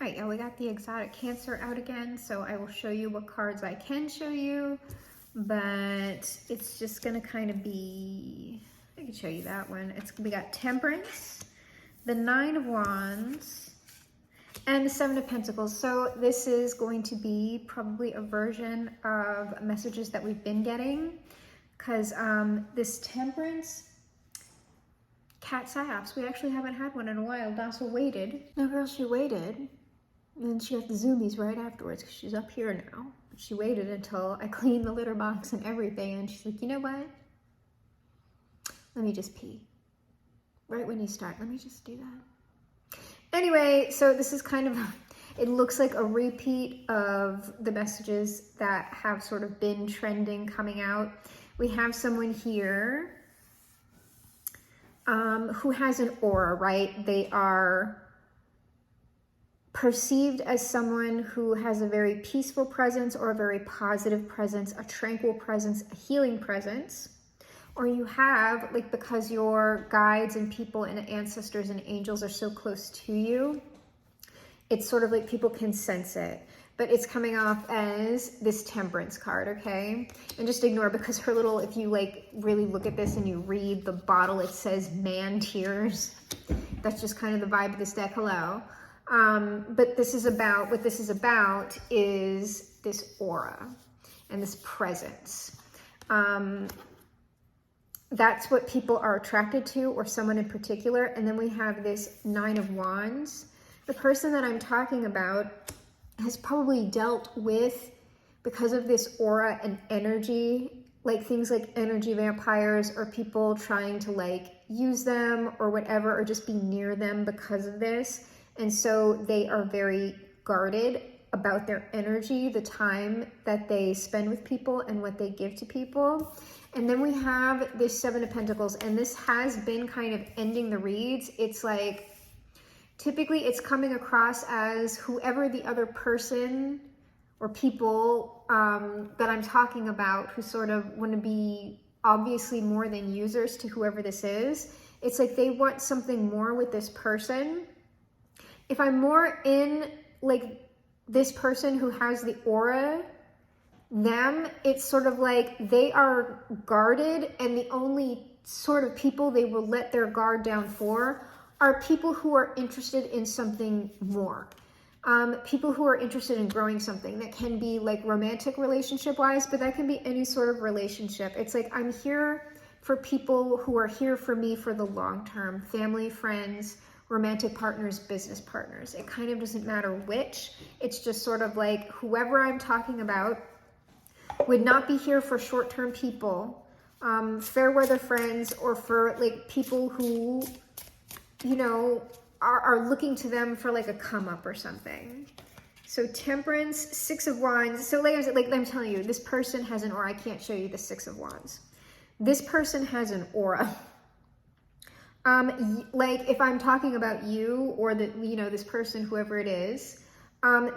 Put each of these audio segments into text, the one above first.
right, yeah, we got the exotic Cancer out again, so I will show you what cards I can show you, but it's just gonna kind of be, I can show you that one. We got Temperance, the Nine of Wands, and the Seven of Pentacles. So this is going to be probably a version of messages that we've been getting, because this Temperance, cat psyops, we actually haven't had one in a while. Dasa waited. No, girl, she waited. And then she got the zoomies right afterwards because she's up here now. She waited until I cleaned the litter box and everything, and she's like, you know what? Let me just pee. Right when you start, let me just do that. Anyway, so this is kind of, it looks like a repeat of the messages that have sort of been trending coming out. We have someone here who has an aura, right? They are perceived as someone who has a very peaceful presence or a very positive presence, a tranquil presence, a healing presence. Or you have, like, because your guides and people and ancestors and angels are so close to you, it's sort of like people can sense it. But it's coming off as this Temperance card, okay? And just ignore, because her little, if you like really look at this and you read the bottle, it says man tears. That's just kind of the vibe of this deck, hello. But this is about, what this is about is this aura and this presence. That's what people are attracted to, or someone in particular. And then we have this Nine of Wands. The person that I'm talking about has probably dealt with, because of this aura and energy, like things like energy vampires, or people trying to like use them or whatever, or just be near them because of this. And so they are very guarded about their energy, the time that they spend with people and what they give to people. And then we have this Seven of Pentacles, and this has been kind of ending the reads. It's like, typically it's coming across as whoever the other person or people that I'm talking about, who sort of want to be obviously more than users to whoever this is. It's like they want something more with this person. If I'm more in like this person who has the aura, them, it's sort of like they are guarded, and the only sort of people they will let their guard down for are people who are interested in something more. People who are interested in growing something. That can be like romantic relationship wise, but that can be any sort of relationship. It's like, I'm here for people who are here for me for the long term. Family, friends, romantic partners, business partners. It kind of doesn't matter which. It's just sort of like whoever I'm talking about would not be here for short-term people, fair weather friends, or for like people who, you know, are looking to them for like a come up or something. So Temperance, Six of Wands. So like I'm telling you, this person has an aura. I can't show you the Six of Wands. This person has an aura. Like if I'm talking about you, or the, you know, this person, whoever it is,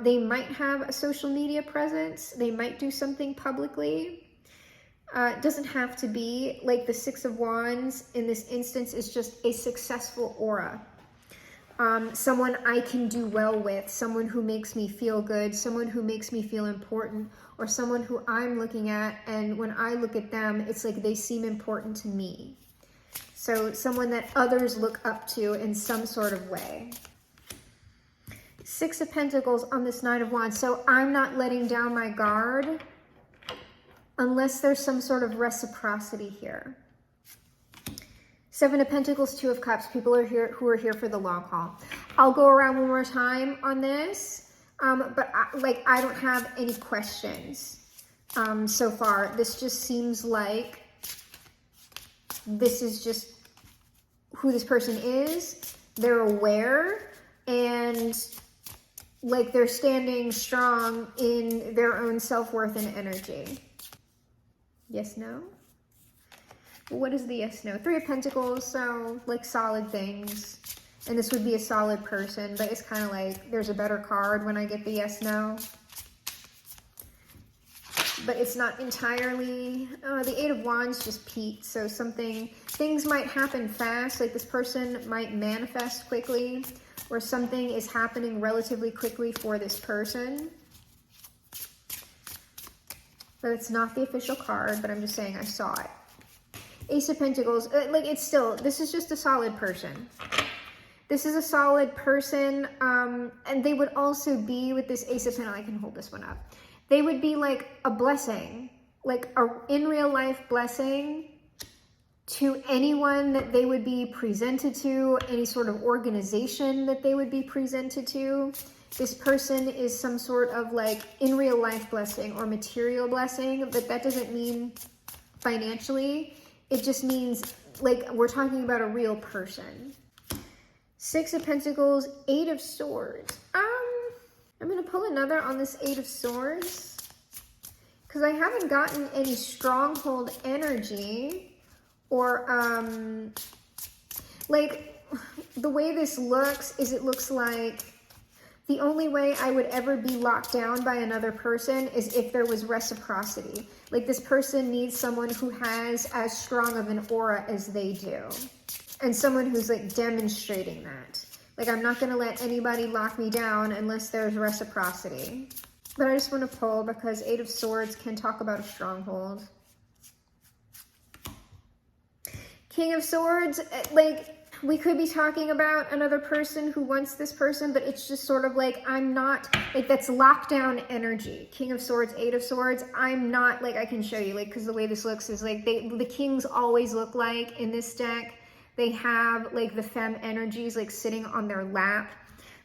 they might have a social media presence. They might do something publicly. It doesn't have to be. Like the Six of Wands in this instance is just a successful aura. Someone I can do well with, someone who makes me feel good, someone who makes me feel important, or someone who I'm looking at, and when I look at them, it's like they seem important to me. So someone that others look up to in some sort of way. Six of Pentacles on this Nine of Wands. So I'm not letting down my guard unless there's some sort of reciprocity here. Seven of Pentacles, Two of Cups. People are here who are here for the long haul. I'll go around one more time on this, but I don't have any questions so far. This just seems like this is just who this person is. They're aware, and like they're standing strong in their own self-worth and energy. Yes, no? What is the yes, no? Three of Pentacles, so like solid things. And this would be a solid person, but it's kind of like there's a better card when I get the yes, no. But it's not entirely, the Eight of Wands just peaked. So things might happen fast. Like this person might manifest quickly, or something is happening relatively quickly for this person. But it's not the official card, but I'm just saying I saw it. Ace of Pentacles, like it's still, this is just a solid person. This is a solid person, and they would also be with this Ace of Pentacles. I can hold this one up. They would be like a blessing, like a in real life blessing to anyone that they would be presented to, any sort of organization that they would be presented to. This person is some sort of like in real life blessing or material blessing, but that doesn't mean financially. It just means like we're talking about a real person. Six of Pentacles, Eight of Swords. I'm going to pull another on this Eight of Swords because I haven't gotten any stronghold energy or like the way this looks is it looks like the only way I would ever be locked down by another person is if there was reciprocity. Like this person needs someone who has as strong of an aura as they do. And someone who's like demonstrating that. Like I'm not going to let anybody lock me down unless there's reciprocity. But I just want to pull because Eight of Swords can talk about a stronghold. King of Swords, like we could be talking about another person who wants this person, but it's just sort of like, I'm not, like that's lockdown energy. King of Swords, Eight of Swords, I'm not, like I can show you, like, because the way this looks is like, the kings always look like in this deck, they have like the femme energies like sitting on their lap.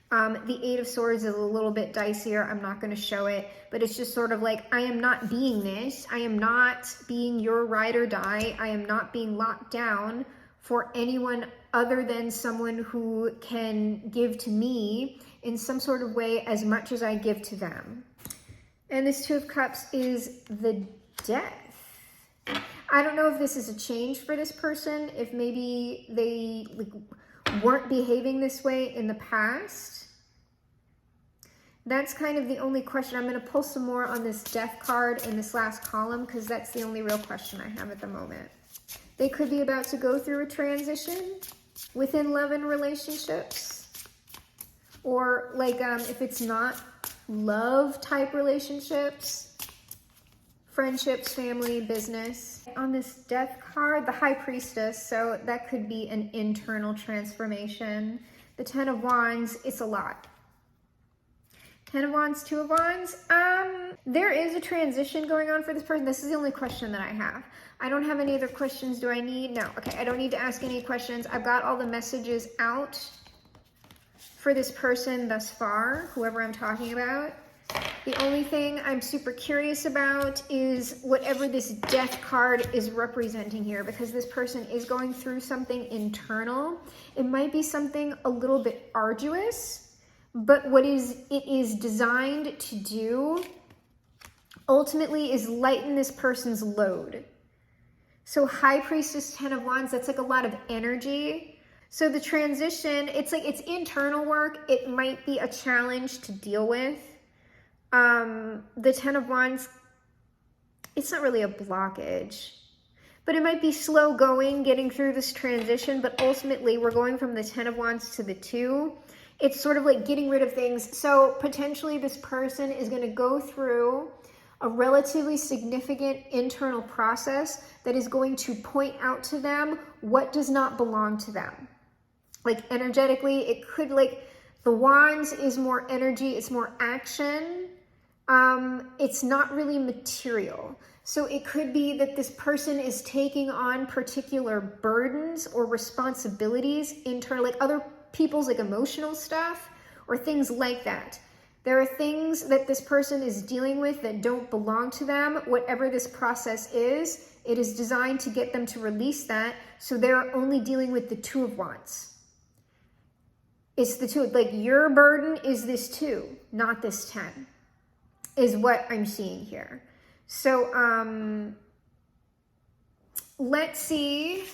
The Eight of Swords is a little bit dicier. I'm not going to show it, but it's just sort of like, I am not being this. I am not being your ride or die. I am not being locked down for anyone other than someone who can give to me in some sort of way as much as I give to them. And this Two of Cups is the Death. I don't know if this is a change for this person, if maybe they like weren't behaving this way in the past. That's kind of the only question. I'm going to pull some more on this Death card in this last column because that's the only real question I have at the moment. They could be about to go through a transition within love and relationships. Or like if it's not love type relationships, friendships, family, business. On this Death card, the High Priestess, so that could be an internal transformation. The Ten of Wands, it's a lot. Ten of Wands, Two of Wands. There is a transition going on for this person. This is the only question that I have. I don't have any other questions. Do I need? No. Okay, I don't need to ask any questions. I've got all the messages out for this person thus far, whoever I'm talking about. The only thing I'm super curious about is whatever this Death card is representing here, because this person is going through something internal. It might be something a little bit arduous, but what it is designed to do ultimately is lighten this person's load. So High Priestess, Ten of Wands, that's like a lot of energy. So the transition, it's like it's internal work. It might be a challenge to deal with. The Ten of Wands, it's not really a blockage, but it might be slow going, getting through this transition, but ultimately we're going from the Ten of Wands to the Two. It's sort of like getting rid of things. So potentially this person is going to go through a relatively significant internal process that is going to point out to them what does not belong to them. Like energetically, it could like, the Wands is more energy, it's more action. It's not really material. So it could be that this person is taking on particular burdens or responsibilities internal, like other people's like emotional stuff or things like that. There are things that this person is dealing with that don't belong to them. Whatever this process is, it is designed to get them to release that. So they're only dealing with the Two of Wands. It's the Two, like your burden is this Two, not this 10, is what I'm seeing here. So let's see.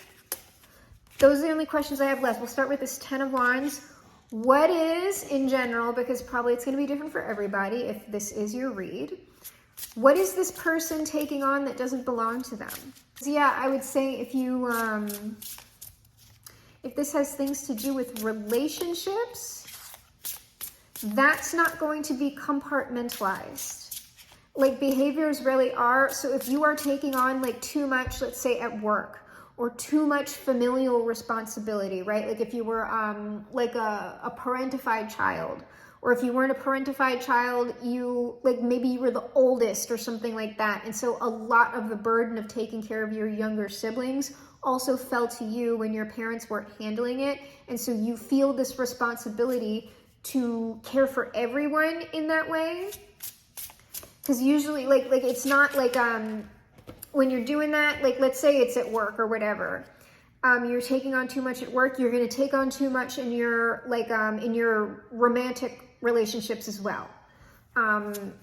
Those are the only questions I have left. We'll start with this Ten of Wands. What is, in general, because probably it's going to be different for everybody if this is your read, what is this person taking on that doesn't belong to them? So yeah, I would say if you, if this has things to do with relationships, that's not going to be compartmentalized. Like behaviors really are. So if you are taking on like too much, let's say at work, or too much familial responsibility, right? Like if you were like a parentified child, or if you weren't a parentified child, you like maybe you were the oldest or something like that. And so a lot of the burden of taking care of your younger siblings also fell to you when your parents weren't handling it. And so you feel this responsibility to care for everyone in that way. Because usually like it's not like when you're doing that, like let's say it's at work or whatever, you're taking on too much at work, you're going to take on too much in your like in your romantic relationships as well, and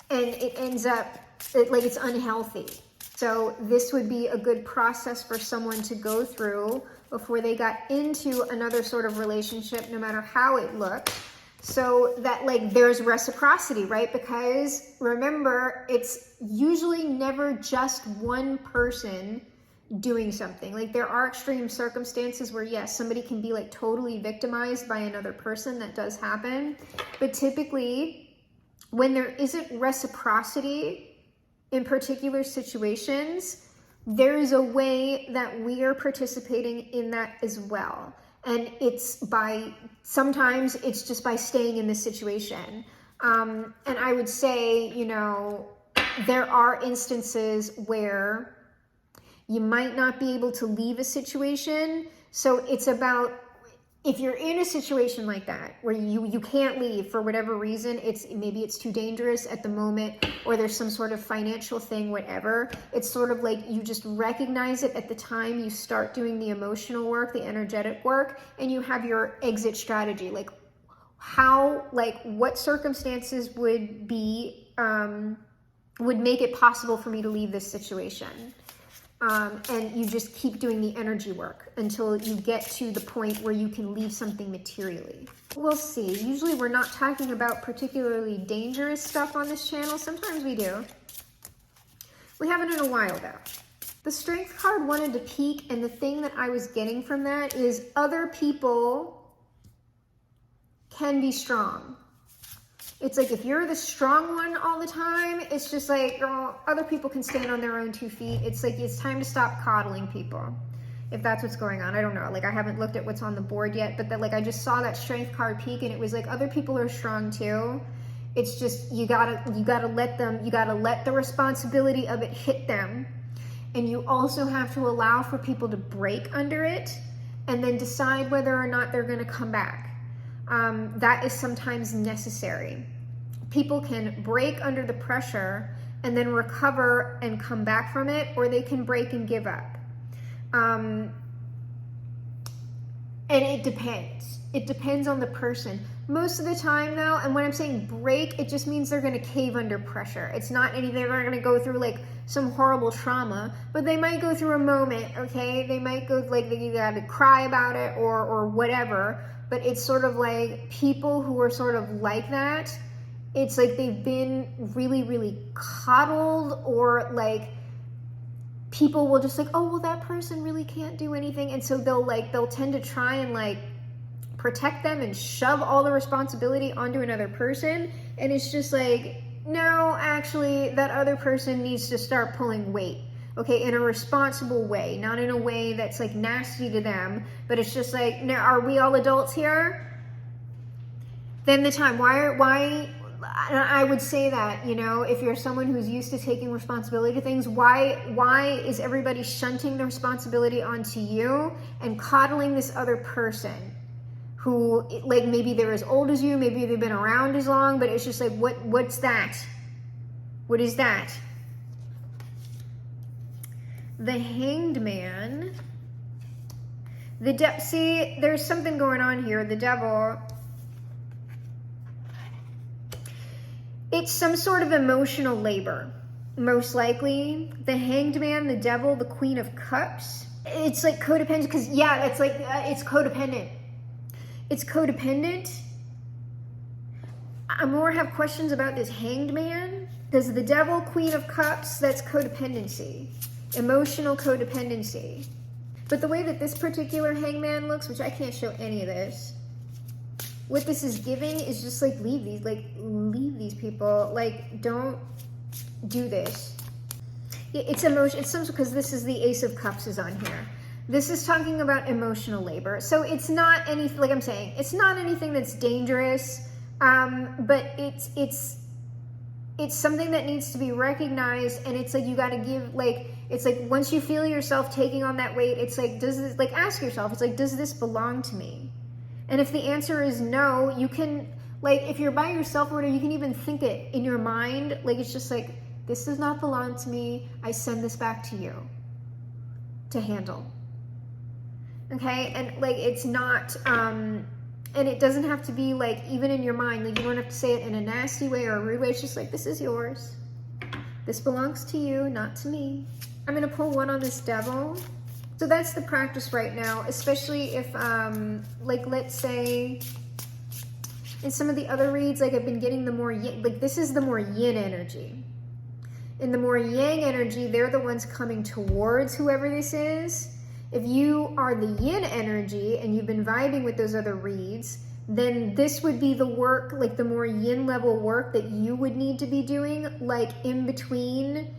it ends up like it's unhealthy. So this would be a good process for someone to go through before they got into another sort of relationship, no matter how it looked, so that like there's reciprocity, right? Because remember, it's usually never just one person doing something. Like there are extreme circumstances where yes, somebody can be like totally victimized by another person. That does happen. But typically when there isn't reciprocity in particular situations, there is a way that we are participating in that as well. And sometimes it's just by staying in the situation. And I would say, you know, there are instances where you might not be able to leave a situation. So it's about, if you're in a situation like that, where you can't leave for whatever reason, maybe it's too dangerous at the moment, or there's some sort of financial thing, whatever. It's sort of like you just recognize it at the time you start doing the emotional work, the energetic work, and you have your exit strategy. Like what circumstances would make it possible for me to leave this situation? And you just keep doing the energy work until you get to the point where you can leave something materially. We'll see. Usually we're not talking about particularly dangerous stuff on this channel. Sometimes we do. We haven't in a while though. The Strength card wanted to peak, and the thing that I was getting from that is other people can be strong. It's like if you're the strong one all the time, it's just like, girl, other people can stand on their own 2 feet. It's like it's time to stop coddling people, if that's what's going on. I don't know. Like I haven't looked at what's on the board yet, but like I just saw that Strength card peak, and it was like other people are strong too. It's just you gotta let the responsibility of it hit them, and you also have to allow for people to break under it, and then decide whether or not they're going to come back. That is sometimes necessary. People can break under the pressure and then recover and come back from it, or they can break and give up. And it depends. It depends on the person. Most of the time though, and when I'm saying break, it just means they're going to cave under pressure. It's not anything, they're not going to go through like some horrible trauma, but they might go through a moment, okay? They might go like they got to cry about it or whatever. But it's sort of like people who are sort of like that, it's like they've been really, really coddled, or like people will just like, oh, well, that person really can't do anything. And so they'll tend to try and like protect them and shove all the responsibility onto another person. And it's just like, no, actually, that other person needs to start pulling weight. Okay, in a responsible way, not in a way that's like nasty to them, but it's just like, now, are we all adults here? Then the time, why, I would say that, you know, if you're someone who's used to taking responsibility to things, why is everybody shunting the responsibility onto you and coddling this other person who, like, maybe they're as old as you, maybe they've been around as long, but it's just like, what's that? What is that? The Hanged Man. See, there's something going on here. The Devil. It's some sort of emotional labor, most likely. The Hanged Man, the Devil, the Queen of Cups. It's like codependent, because yeah, it's like, it's codependent. It's codependent. I more have questions about this Hanged Man, because the Devil, Queen of Cups, that's codependency. Emotional codependency. But the way that this particular hangman looks, which I can't show any of this, what this is giving is just like, leave these people. Like, don't do this. It's emotion. It's some, because this is the Ace of Cups is on here. This is talking about emotional labor. So it's not anything, like I'm saying, it's not anything that's dangerous, but it's something that needs to be recognized. And it's like, you got to give, like, it's like, once you feel yourself taking on that weight, it's like, does this, like, ask yourself, it's like, does this belong to me? And if the answer is no, you can, like, if you're by yourself or whatever, you can even think it in your mind. Like, it's just like, this does not belong to me. I send this back to you to handle. Okay, and like, it's not, and it doesn't have to be like, even in your mind, like, you don't have to say it in a nasty way or a rude way. It's just like, this is yours. This belongs to you, not to me. I'm going to pull one on this Devil. So that's the practice right now, especially if, like, let's say, in some of the other reads, like, I've been getting the more yin, like, this is the more yin energy. In the more yang energy, they're the ones coming towards whoever this is. If you are the yin energy and you've been vibing with those other reads, then this would be the work, like the more yin level work that you would need to be doing, like in between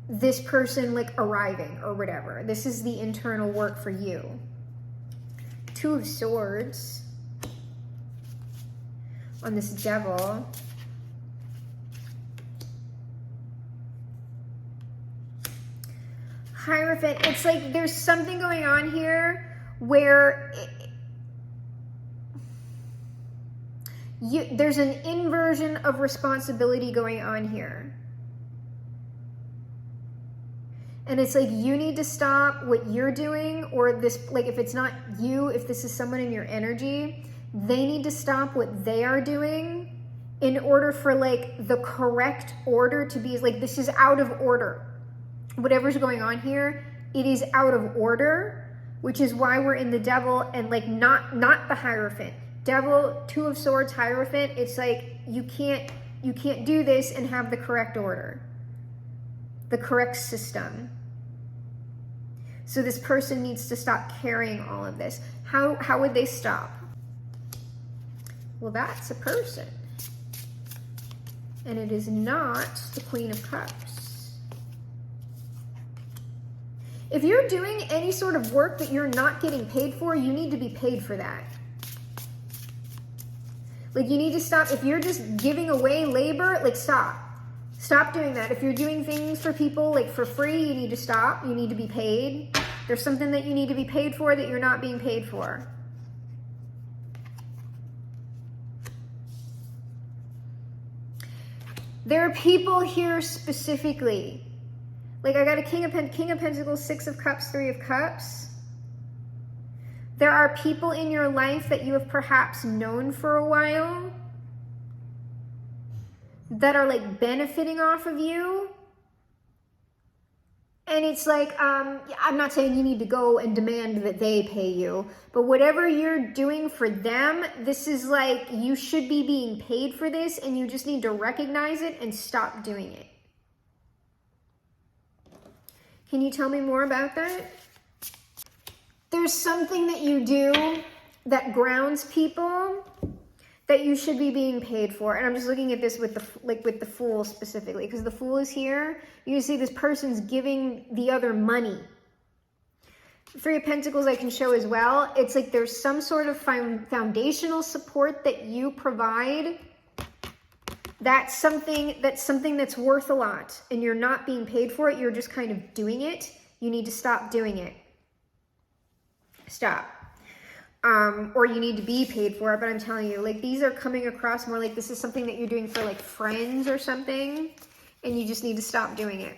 this person like arriving or whatever. This is the internal work for you. Two of Swords on this Devil. Hierophant, it's like there's something going on here where there's an inversion of responsibility going on here. And it's like, you need to stop what you're doing, or this, like, if it's not you, if this is someone in your energy, they need to stop what they are doing in order for like the correct order to be, like, this is out of order. Whatever's going on here, it is out of order, which is why we're in the Devil and like not the Hierophant. Devil, Two of Swords, Hierophant, it's like you can't do this and have the correct order, the correct system. So this person needs to stop carrying all of this. How would they stop? Well, that's a person. And it is not the Queen of Cups. If you're doing any sort of work that you're not getting paid for, you need to be paid for that. Like, you need to stop. If you're just giving away labor, like, stop. Stop doing that. If you're doing things for people, like, for free, you need to stop. You need to be paid. There's something that you need to be paid for that you're not being paid for. There are people here specifically. Like, I got a King of Pentacles, Six of Cups, Three of Cups. There are people in your life that you have perhaps known for a while that are like benefiting off of you. And it's like, I'm not saying you need to go and demand that they pay you, but whatever you're doing for them, this is like, you should be being paid for this, and you just need to recognize it and stop doing it. Can you tell me more about that? There's something that you do that grounds people that you should be being paid for. And I'm just looking at this with the Fool specifically, because the Fool is here. You see this person's giving the other money. Three of Pentacles I can show as well. It's like there's some sort of foundational support that you provide. That's something that's worth a lot, and you're not being paid for it. You're just kind of doing it. You need to stop doing it. Stop. Or you need to be paid for it, but I'm telling you, like, these are coming across more like this is something that you're doing for like friends or something, and you just need to stop doing it.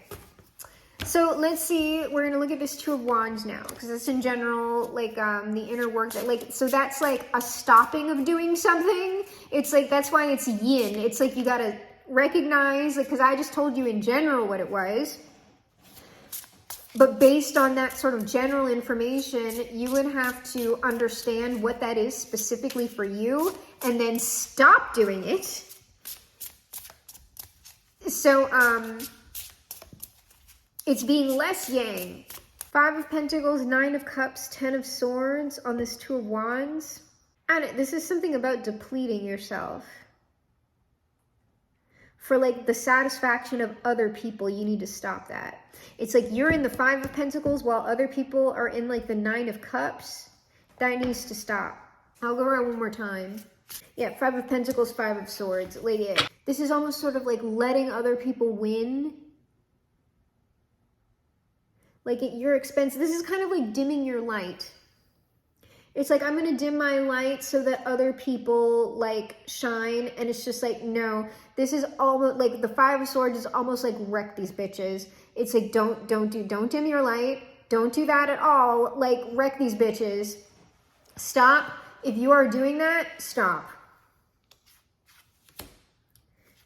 So let's see, we're going to look at this Two of Wands now, because it's in general, like, the inner work that, like, so that's like a stopping of doing something. It's like, that's why it's yin. It's like, you got to recognize, like, because I just told you in general what it was. But based on that sort of general information, you would have to understand what that is specifically for you, and then stop doing it. So, it's being less yang. Five of Pentacles, Nine of Cups, Ten of Swords on this Two of Wands. And this is something about depleting yourself. For like the satisfaction of other people, you need to stop that. It's like you're in the 5 of Pentacles while other people are in like the 9 of Cups. That needs to stop. I'll go around one more time. Yeah, 5 of Pentacles, 5 of Swords. Lady, this is almost sort of like letting other people win. Like at your expense. This is kind of like dimming your light. It's like, I'm going to dim my light so that other people like shine. And it's just like, no, this is almost like the 5 of Swords is almost like wreck these bitches. It's like, don't dim your light. Don't do that at all. Like wreck these bitches. Stop. If you are doing that, stop.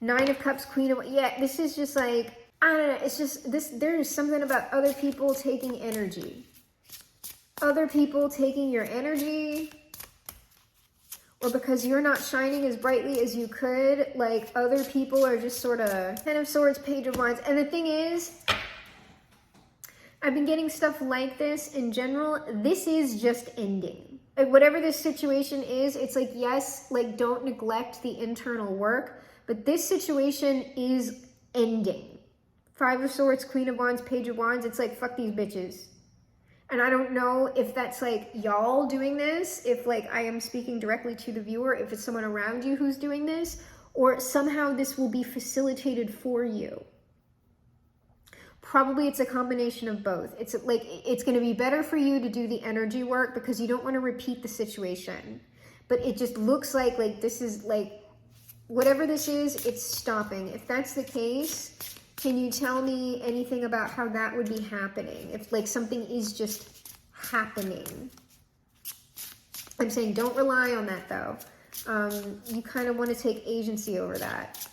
9 of Cups, Queen of, yeah, this is just like, I don't know. It's just this, there is something about other people taking energy. Other people taking your energy, or because you're not shining as brightly as you could, like other people are just sort of 10 of Swords, Page of Wands. And the thing is, I've been getting stuff like this in general. This is just ending. Like whatever this situation is, it's like, yes, like don't neglect the internal work, but this situation is ending. 5 of Swords, Queen of Wands, Page of Wands. It's like, fuck these bitches. And I don't know if that's like y'all doing this, if like I am speaking directly to the viewer, if it's someone around you who's doing this, or somehow this will be facilitated for you. Probably it's a combination of both. It's like, it's going to be better for you to do the energy work because you don't want to repeat the situation. But it just looks like this is like, whatever this is, it's stopping. If that's the case, can you tell me anything about how that would be happening? If like something is just happening. I'm saying don't rely on that though. You kind of want to take agency over that.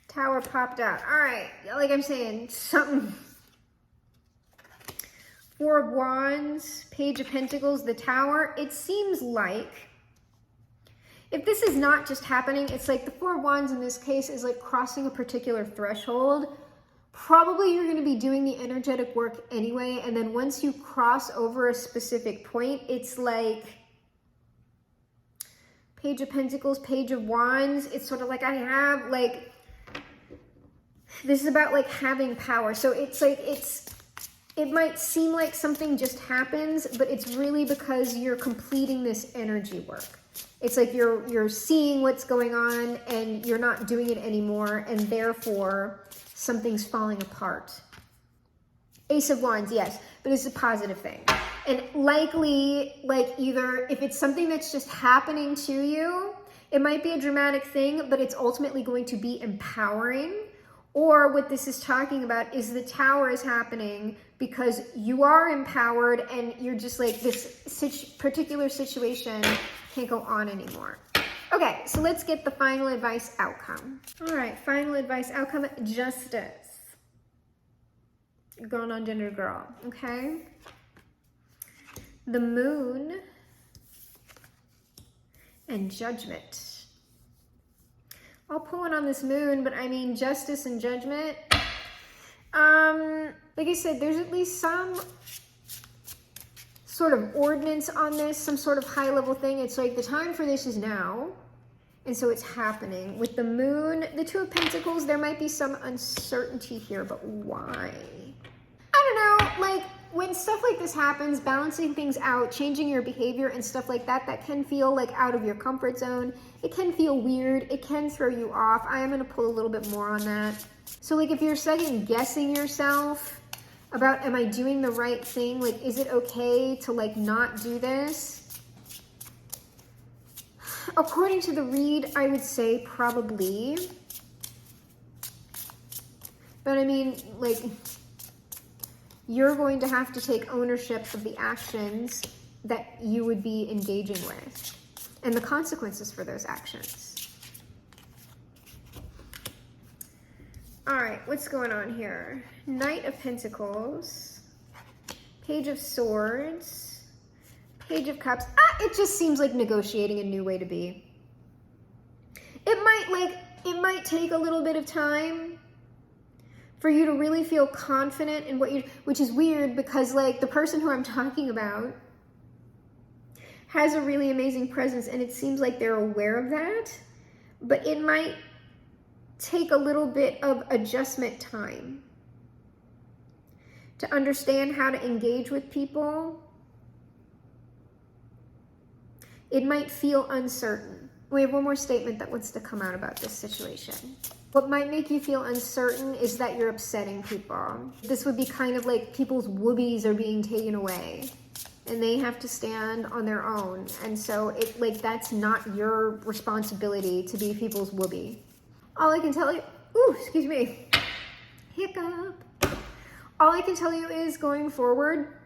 Tower popped out. All right, like I'm saying, something. 4 of Wands, Page of Pentacles, the Tower. It seems like if this is not just happening, it's like the 4 of Wands in this case is like crossing a particular threshold. Probably you're going to be doing the energetic work anyway, and then once you cross over a specific point, it's like Page of Pentacles, Page of Wands. It's sort of like I have like, this is about like having power. So it's like, it might seem like something just happens, but it's really because you're completing this energy work. It's like you're seeing what's going on and you're not doing it anymore, and therefore something's falling apart. Ace of Wands, yes, but it's a positive thing. And likely, like either if it's something that's just happening to you, it might be a dramatic thing, but it's ultimately going to be empowering. Or what this is talking about is the Tower is happening because you are empowered and you're just like, this particular situation can't go on anymore. Okay, so let's get the final advice outcome. All right, final advice outcome, justice. Girl, non-gender girl, okay? The Moon and Judgment. I'll pull one on this Moon, but I mean justice and judgment. Like I said, there's at least some sort of ordinance on this, some sort of high level thing. It's like the time for this is now. And so it's happening. With the Moon, the 2 of Pentacles, there might be some uncertainty here, but why? I don't know, like when stuff like this happens, balancing things out, changing your behavior and stuff like that, that can feel like out of your comfort zone. It can feel weird. It can throw you off. I am going to pull a little bit more on that. So like if you're second guessing yourself about, am I doing the right thing? Like, is it okay to like not do this? According to the read, I would say probably. But I mean, like, you're going to have to take ownership of the actions that you would be engaging with and the consequences for those actions. All right, what's going on here? Knight of Pentacles, Page of Swords, Page of Cups. It just seems like negotiating a new way to be. It might take a little bit of time for you to really feel confident in what you, which is weird because like the person who I'm talking about has a really amazing presence, and it seems like they're aware of that, but it might take a little bit of adjustment time to understand how to engage with people. It might feel uncertain. We have one more statement that wants to come out about this situation. What might make you feel uncertain is that you're upsetting people. This would be kind of like people's whoobies are being taken away and they have to stand on their own. And so that's not your responsibility to be people's whoobie. All I can tell you, ooh, excuse me, hiccup. All I can tell you is going forward,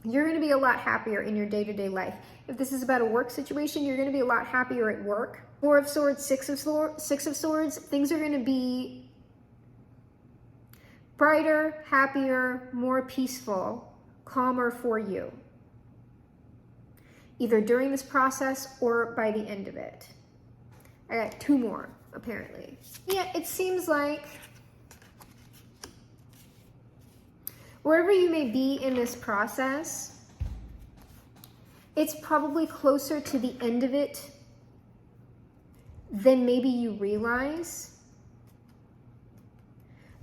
you're going to be a lot happier in your day-to-day life. If this is about a work situation, you're going to be a lot happier at work. Four of Swords, Six of Swords, things are going to be brighter, happier, more peaceful, calmer for you. Either during this process or by the end of it. I got two more, apparently. Yeah, it seems like wherever you may be in this process, it's probably closer to the end of it than maybe you realize.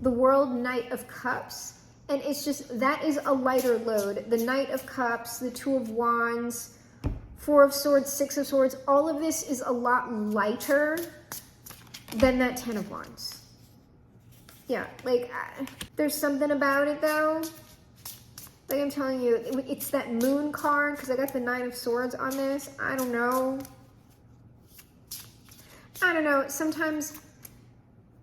The World, Knight of Cups, and it's just, that is a lighter load. The Knight of Cups, the Two of Wands, Four of Swords, Six of Swords, all of this is a lot lighter than that Ten of Wands. Yeah, there's something about it though. Like I'm telling you, it's that Moon card, because I got the Nine of Swords on this. I don't know. Sometimes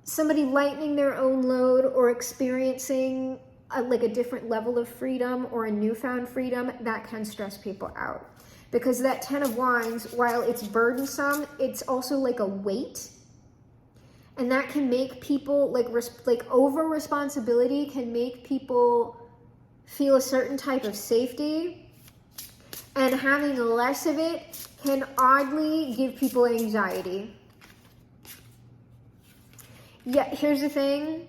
somebody lightening their own load or experiencing a different level of freedom or a newfound freedom, that can stress people out. Because that Ten of Wands, while it's burdensome, it's also like a weight. And that can make people, over responsibility can make people feel a certain type of safety. And having less of it can oddly give people anxiety. Yeah, here's the thing.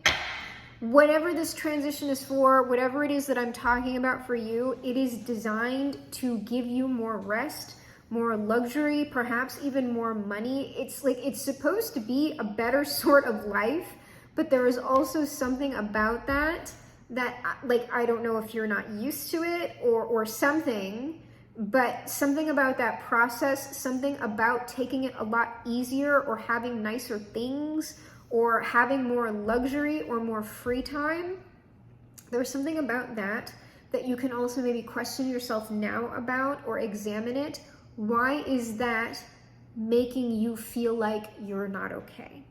Whatever this transition is for, whatever it is that I'm talking about for you, it is designed to give you more rest, more luxury, perhaps even more money. It's supposed to be a better sort of life, but there is also something about that I don't know if you're not used to it or something, but something about that process, something about taking it a lot easier or having nicer things or having more luxury or more free time. There's something about that you can also maybe question yourself now about or examine it. Why is that making you feel like you're not okay?